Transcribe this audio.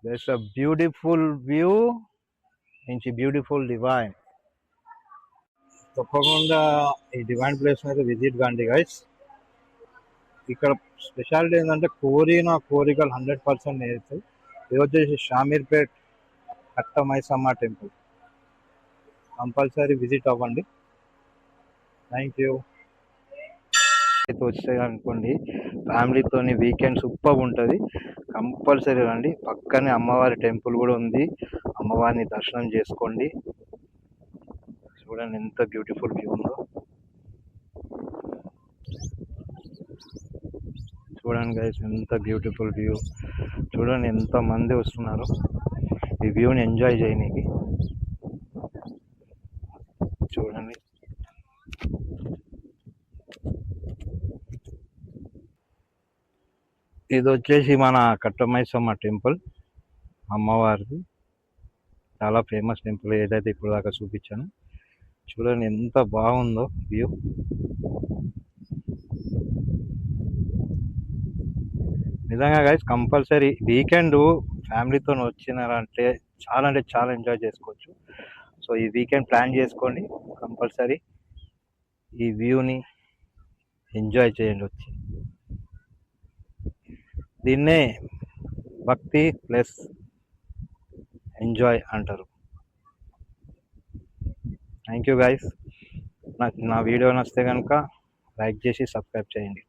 there's a beautiful view నుంచి beautiful divine. తప్పకుండా ఈ డివైన్ ప్లేస్ అయితే విజిట్ కాండి గైస్. ఇక్కడ స్పెషాలిటీ ఏంటంటే కోరికలు 100% నేర్చుతాయి. ఇది వచ్చేసి షామీర్పేట్ కట్ట మైసమ్మ టెంపుల్. కంపల్సరీ విజిట్ అవ్వండి. Thank you. అయితే వచ్చాయి అనుకోండి, ఫ్యామిలీతో వీకెండ్ సూపర్ ఉంటుంది. కంపల్సరీ రండి. పక్కనే అమ్మవారి టెంపుల్ కూడా ఉంది, అమ్మవారిని దర్శనం చేసుకోండి. చూడండి ఎంత బ్యూటిఫుల్ వ్యూ ఉందో. చూడండి గైస్, ఎంత బ్యూటిఫుల్ వ్యూ. చూడండి ఎంత మంది వస్తున్నారు ఈ వ్యూని ఎంజాయ్ చేయనీకి. చూడండి ఇది వచ్చేసి మన కట్టమైసమ్మ టెంపుల్, అమ్మవారిది. చాలా ఫేమస్ టెంపుల్, ఏదైతే ఇప్పుడు దాకా చూపించాను. చూడండి ఎంత బాగుందో వ్యూ. నిజంగా గైస్ కంపల్సరీ వీకెండ్ ఫ్యామిలీతో వచ్చినారంటే చాలా ఎంజాయ్ చేసుకోవచ్చు. సో ఈ వీకెండ్ ప్లాన్ చేసుకోండి, కంపల్సరీ ఈ వ్యూని ఎంజాయ్ చేయండి వచ్చి. దీన్నే భక్తి ప్లస్ ఎంజాయ్ అంటారు. Thank you guys. నాకు నా వీడియో నచ్చితే కనుక లైక్ చేసి సబ్స్క్రైబ్ చేయండి.